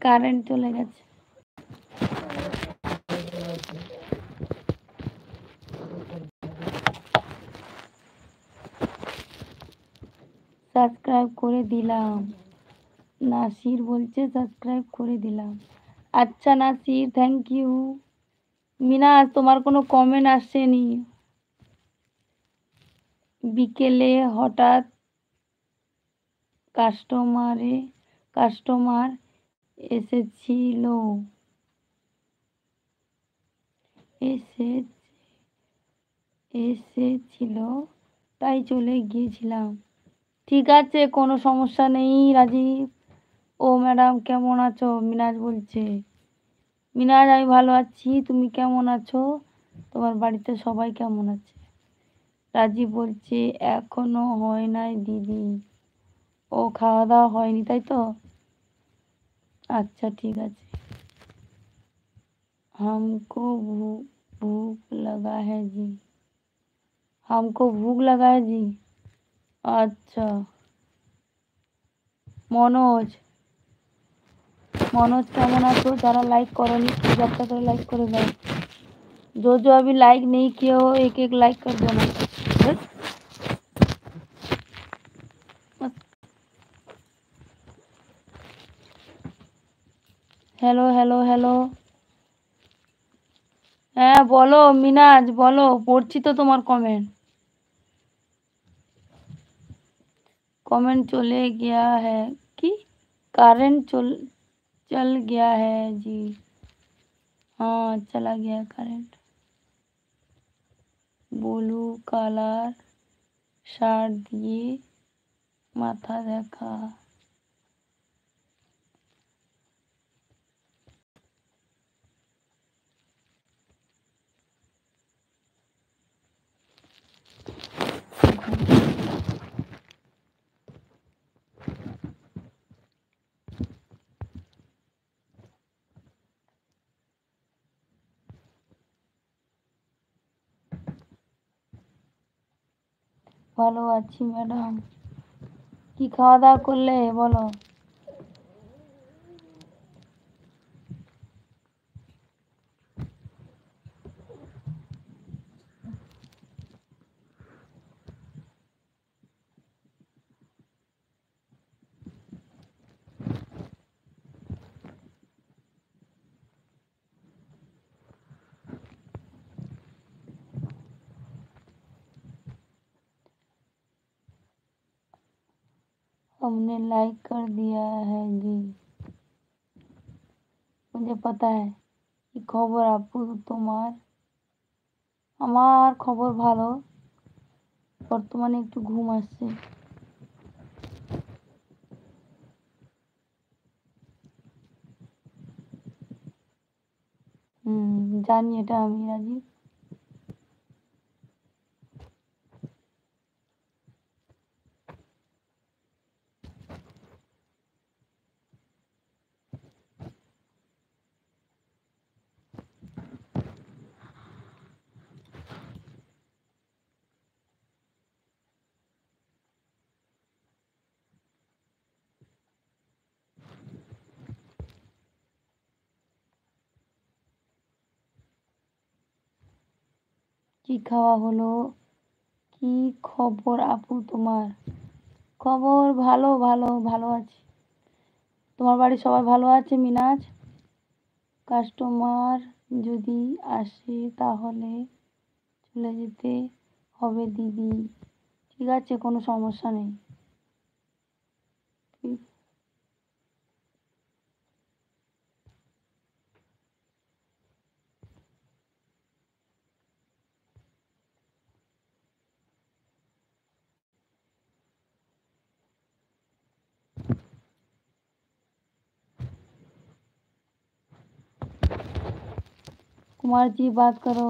Current চলে গেছে। Subscribe করে দিলাম। নাসির বলছে সাবস্ক্রাইব করে দিলাম। আচ্ছা নাসির, থ্যাংক ইউ। মিনাজ, তোমার কোনো কমেন্ট আসেনি? বিকেলে হঠাৎ কাস্টমার এসেছিল এসেছিল তাই চলে গিয়েছিলাম। ঠিক আছে, কোনো সমস্যা নেই রাজীব। ও ম্যাডাম কেমন আছো? মিনাজ বলছে। মিনাজ, আমি ভালো আছি, তুমি কেমন আছো? তোমার বাড়িতে সবাই কেমন আছে? রাজীব বলছে এখনো হয় নাই দিদি। ও খাওয়া দাওয়া হয়নি তাই তো? আচ্ছা ঠিক আছে। हमको भूख लगा है जी। हमको भूख लगा है जी। अच्छा। मनोज केमन आछो? যারা লাইক করোনি প্লিজ একটা করে লাইক করে দাও। जो अभी लाइक नहीं किए हो एक एक लाइक कर देना। Hello hello hello. হ্যাঁ বলো মিনাজ, বলো, পড়ছি তো তোমার কমেন্ট। कमेंट चले गया है कि करेंट चल गया है जी। हाँ चला गया करेंट। ब्लू कलर শার্ট দিয়ে মাথা দেখা। ভালো আছি ম্যাডাম। কি খাওয়া দাওয়া করলে বলো? हमने लाइक कर दिया है जी। मुझे पता है। কি খবর আপু তোমার? আমার খবর ভালো, বর্তমানে একটু ঘুম আসছে। জানি এটা আমি রাজীব। কি খাওয়া হলো? কি খবর আপু তোমার? খবর ভালো ভালো ভালো আছি। তোমার বাড়ির সবাই ভালো আছে মিনাজ? কাস্টমার যদি আসে তাহলে চলে যেতে হবে দিদি। ঠিক আছে, কোনো সমস্যা নেই। कुमार जी बात करो।